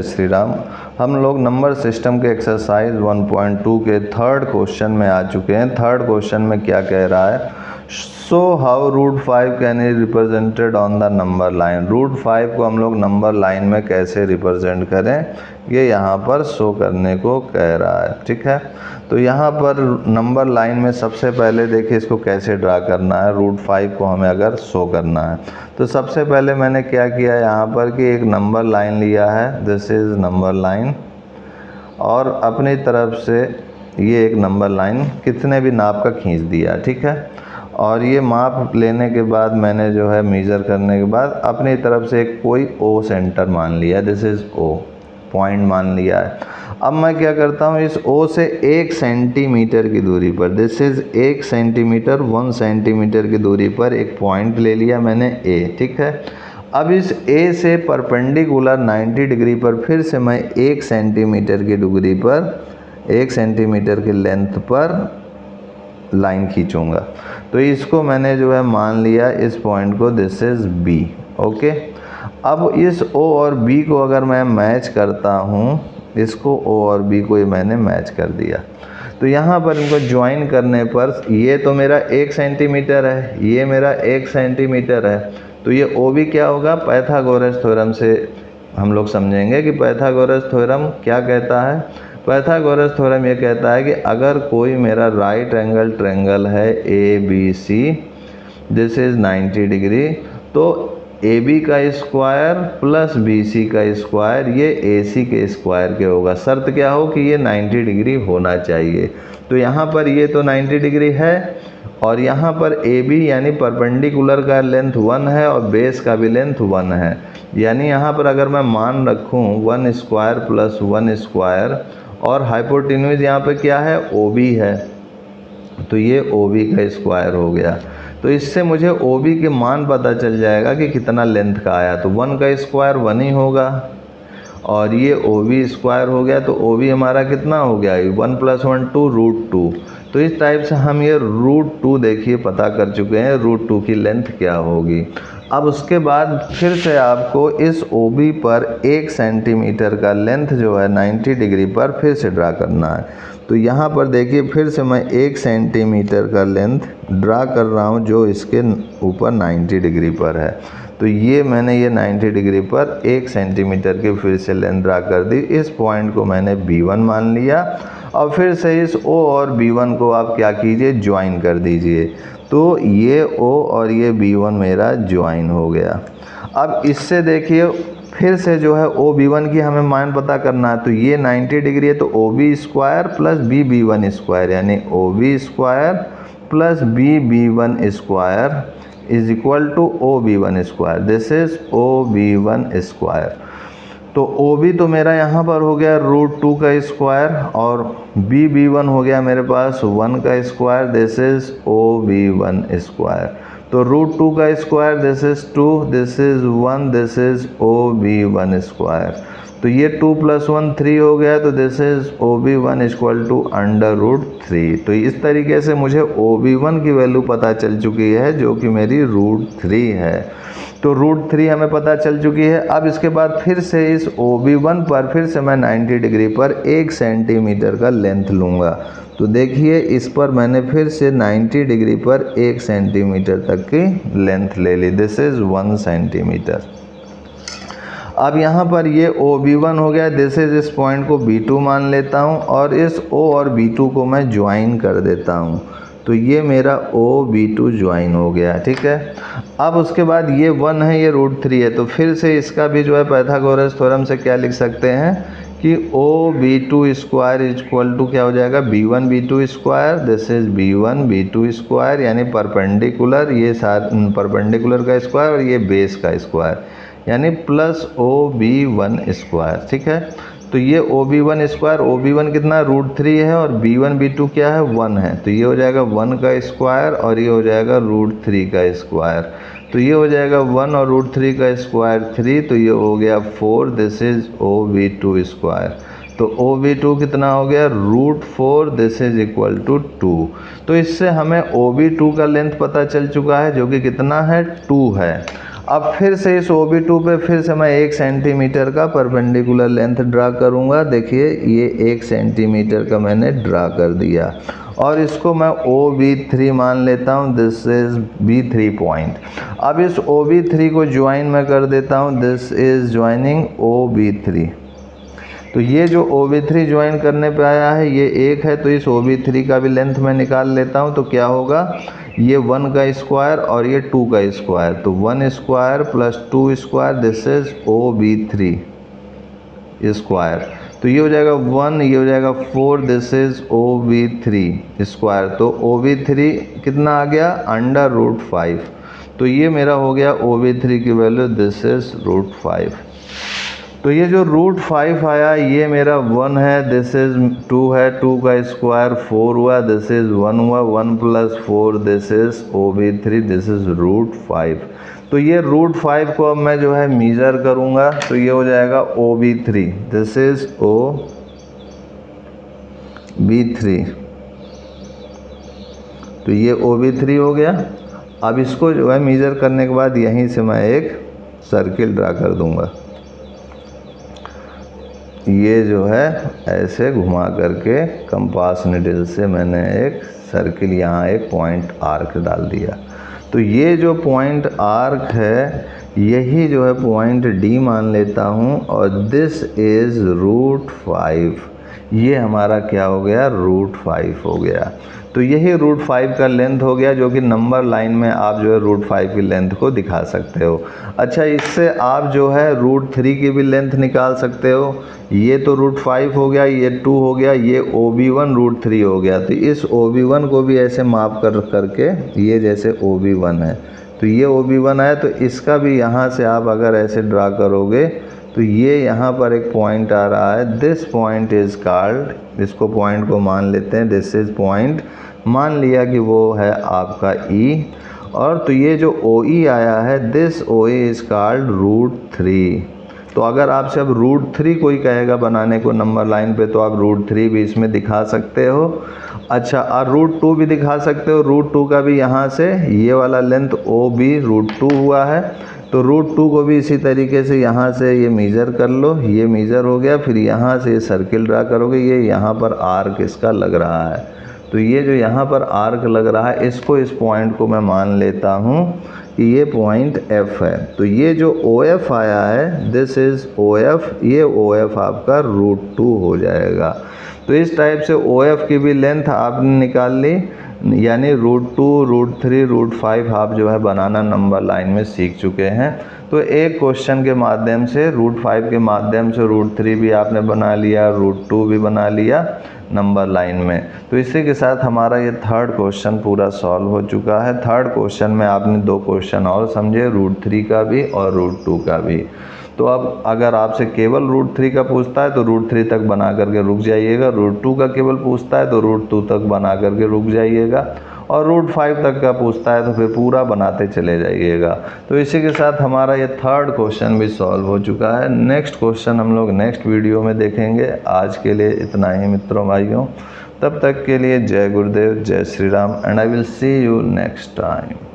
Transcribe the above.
जय श्री राम। हम लोग नंबर सिस्टम के एक्सरसाइज 1.2 के थर्ड क्वेश्चन में आ चुके हैं। थर्ड क्वेश्चन में क्या कह रहा है, so how root 5 can be represented on the number line. Root 5 को हम लोग नंबर लाइन में कैसे रिप्रेजेंट करें, ये यहाँ पर शो करने को कह रहा है। ठीक है, तो यहाँ पर नंबर लाइन में सबसे पहले देखिए इसको कैसे ड्रा करना है। रूट 5 को हमें अगर शो करना है तो सबसे पहले मैंने क्या किया यहाँ पर कि एक नंबर लाइन लिया है, दिस इज़ नंबर लाइन, और अपनी तरफ से ये एक नंबर लाइन कितने भी नाप का खींच दिया। ठीक है, और ये माप लेने के बाद मैंने जो है मेज़र करने के बाद अपनी तरफ से एक कोई ओ सेंटर मान लिया, दिस इज़ ओ पॉइंट मान लिया है। अब मैं क्या करता हूँ, इस ओ से 1 सेंटीमीटर की दूरी पर, दिस इज़ 1 सेंटीमीटर 1 सेंटीमीटर की दूरी पर एक पॉइंट ले लिया मैंने ए। ठीक है, अब इस ए से परपेंडिकुलर 90 डिग्री पर फिर से मैं 1 सेंटीमीटर की दूरी पर 1 सेंटीमीटर की लेंथ पर लाइन खींचूंगा। तो इसको मैंने जो है मान लिया इस पॉइंट को, दिस इज़ बी। ओके, अब इस ओ और बी को अगर मैं मैच करता हूँ, इसको ओ और बी को मैंने मैच कर दिया, तो यहाँ पर इनको ज्वाइन करने पर ये तो मेरा 1 सेंटीमीटर है, ये मेरा 1 सेंटीमीटर है, तो ये ओ बी क्या होगा, पाइथागोरस थ्योरम से हम लोग समझेंगे कि पाइथागोरस थ्योरम क्या कहता है। पाइथागोरस थ्योरम ये कहता है कि अगर कोई मेरा राइट एंगल ट्रायंगल है A B C, this is 90 degree, तो ए बी का स्क्वायर प्लस बी सी का स्क्वायर ये ए सी के स्क्वायर के होगा। शर्त क्या हो कि ये 90 डिग्री होना चाहिए। तो यहाँ पर ये तो 90 डिग्री है, और यहाँ पर ए बी यानी परपेंडिकुलर का लेंथ 1 है और बेस का भी लेंथ 1 है। यानी यहाँ पर अगर मैं मान रखूँ 1 स्क्वायर प्लस 1 स्क्वायर, और हाइपोटेन्यूज यहाँ पे क्या है, ओ बी है, तो ये ओ बी का स्क्वायर हो गया। तो इससे मुझे ओ बी के मान पता चल जाएगा कि कितना लेंथ का आया। तो 1 का स्क्वायर 1 ही होगा, और ये ओ बी स्क्वायर हो गया, तो ओ बी हमारा कितना हो गया, 1 + 1 2 √2। तो इस टाइप से हम ये √2 देखिए पता कर चुके हैं, √2 की लेंथ क्या होगी। अब उसके बाद फिर से आपको इस ओ बी पर 1 सेंटीमीटर का लेंथ जो है 90 डिग्री पर फिर से ड्रा करना है। तो यहाँ पर देखिए फिर से मैं 1 सेंटीमीटर का लेंथ ड्रा कर रहा हूँ जो इसके ऊपर 90 डिग्री पर है। तो ये मैंने ये 90 डिग्री पर 1 सेंटीमीटर की फिर से लेंथ ड्रा कर दी। इस पॉइंट को मैंने B1 मान लिया, और फिर से इस O और B1 को आप क्या कीजिए, ज्वाइन कर दीजिए। तो ये O और ये B1 मेरा ज्वाइन हो गया। अब इससे देखिए फिर से जो है ओ बी वन की हमें मान पता करना है। तो ये 90 डिग्री है, तो O B square plus B B one square, यानी O B square plus B B one square is equal to O B one square, this is O B one square. तो ओ बी तो मेरा यहाँ पर हो गया √2 का square, और बी बी वन हो गया मेरे पास 1 का square, this is O B one square. तो √2 का square this is 2, this is 1, this is O B one square. तो ये 2 + 1 3 हो गया, तो this is O B one equal to √3। तो इस तरीके से मुझे ओ बी वन की वैल्यू पता चल चुकी है जो कि मेरी √3 है। तो √3 हमें पता चल चुकी है। अब इसके बाद फिर से इस ओ बी वन पर फिर से मैं 90 डिग्री पर 1 सेंटीमीटर का लेंथ लूँगा। तो देखिए इस पर मैंने फिर से 90 डिग्री पर 1 सेंटीमीटर तक की लेंथ ले ली, दिस इज़ 1 सेंटीमीटर। अब यहाँ पर ये ओ बी वन हो गया, दिस इज़ इस पॉइंट को B2 मान लेता हूँ, और इस O और B2 को मैं ज्वाइन कर देता हूँ। तो ये मेरा O B2 ज्वाइन हो गया। ठीक है, अब उसके बाद ये 1 है, ये √3 है, तो फिर से इसका भी जो है पाइथागोरस थ्योरम से क्या लिख सकते हैं कि O B two square equal to क्या हो जाएगा, B1 B2 square, this is B1 B2 square, यानी परपेंडिकुलर, ये परपेंडिकुलर का स्क्वायर और ये बेस का स्क्वायर, यानी plus O B one square. ठीक है, तो ये O B one square, O B one कितना √3 है, और B1 B2 क्या है 1 है, तो ये हो जाएगा 1 का स्क्वायर, और ये हो जाएगा √3 का स्क्वायर। तो ये हो जाएगा 1 और √3 का स्क्वायर 3, तो ये हो गया 4, this is O B two square. तो ओ बी टू कितना हो गया, √4, दिस इज इक्वल टू 2। तो इससे हमें ओ बी टू का लेंथ पता चल चुका है जो कि कितना है, 2 है। अब फिर से इस OB2 पे फिर से मैं 1 सेंटीमीटर का परपेंडिकुलर लेंथ ड्रा करूँगा। देखिए ये 1 सेंटीमीटर का मैंने ड्रा कर दिया और इसको मैं OB3 मान लेता हूँ। This is B3 point. अब इस OB3 को ज्वाइन मैं कर देता हूँ। This is joining OB3। तो ये जो OB3 ज्वाइन करने पे आया है ये 1 है, तो इस OB3 का भी लेंथ मैं निकाल लेता हूँ। तो क्या होगा, ये 1 का स्क्वायर और ये 2 का स्क्वायर, तो 1 square plus 2 square, this is OB3 square. तो ये हो जाएगा 1, ये हो जाएगा 4, दिस इज OB3 स्क्वायर। तो OB3 कितना आ गया, √5। तो ये मेरा हो गया OB3 की वैल्यू, दिस इज √5। तो ये जो √5 आया ये मेरा 1 है, दिस इज 2 है, 2 का स्क्वायर 4 हुआ, दिस इज 1 हुआ, 1 + 4, this is OB3, this is √5। तो ये √5 को अब मैं जो है मेजर करूँगा, तो ये हो जाएगा OB3, दिस इज OB3। तो ये OB3 हो गया। अब इसको जो है मेजर करने के बाद यहीं से मैं एक सर्किल ड्रा कर दूँगा। ये जो है ऐसे घुमा करके कंपास निडल से मैंने एक सर्किल, यहाँ एक पॉइंट आर्क डाल दिया। तो ये जो पॉइंट आर्क है यही जो है पॉइंट D मान लेता हूँ और दिस इज़ √5। ये हमारा क्या हो गया, √5 हो गया। तो यही √5 का लेंथ हो गया, जो कि नंबर लाइन में आप जो है √5 की लेंथ को दिखा सकते हो। अच्छा, इससे आप जो है √3 की भी लेंथ निकाल सकते हो। ये तो √5 हो गया, ये 2 हो गया, ये OB1 √3 हो गया। तो इस OB1 को भी ऐसे माप करके ये जैसे OB1 है, तो ये OB1 है, तो इसका भी यहाँ से आप अगर ऐसे ड्रा करोगे तो ये यहाँ पर एक पॉइंट आ रहा है, दिस पॉइंट इज़ कॉल्ड, इसको पॉइंट को मान लेते हैं, दिस इज़ पॉइंट, मान लिया कि वो है आपका E। और तो ये जो OE आया है, दिस OE इज़ कॉल्ड √3। तो अगर आपसे अब √3 कोई कहेगा बनाने को नंबर लाइन पे, तो आप √3 भी इसमें दिखा सकते हो। अच्छा, और √2 भी दिखा सकते हो। √2 का भी यहाँ से ये वाला लेंथ OB √2 हुआ है, तो √2 को भी इसी तरीके से यहाँ से ये मेज़र कर लो। ये मेज़र हो गया, फिर यहाँ से ये सर्किल ड्रा करोगे, ये यहाँ पर आर्क इसका लग रहा है। तो ये जो यहाँ पर आर्क लग रहा है, इसको, इस पॉइंट को मैं मान लेता हूँ कि ये पॉइंट F है। तो ये जो OF आया है, दिस इज़ OF, ये OF आपका √2 हो जाएगा। तो इस टाइप से OF की भी लेंथ आपने निकाल ली, यानी √2, √3, √5 आप जो है बनाना नंबर लाइन में सीख चुके हैं। तो एक क्वेश्चन के माध्यम से √5 के माध्यम से √3 भी आपने बना लिया, √2 भी बना लिया नंबर लाइन में। तो इसी के साथ हमारा ये थर्ड क्वेश्चन पूरा सॉल्व हो चुका है। थर्ड क्वेश्चन में आपने 2 क्वेश्चन और समझे, √3 का भी और √2 का भी। तो अब अगर आपसे केवल √3 का पूछता है तो √3 तक बना करके रुक जाइएगा, √2 का केवल पूछता है तो √2 तक बना करके रुक जाइएगा, और √5 तक का पूछता है तो फिर पूरा बनाते चले जाइएगा। तो इसी के साथ हमारा ये थर्ड क्वेश्चन भी सॉल्व हो चुका है। नेक्स्ट क्वेश्चन हम लोग नेक्स्ट वीडियो में देखेंगे। आज के लिए इतना ही मित्रों भाइयों, तब तक के लिए जय गुरुदेव, जय Shri Ram, and I will see you next time.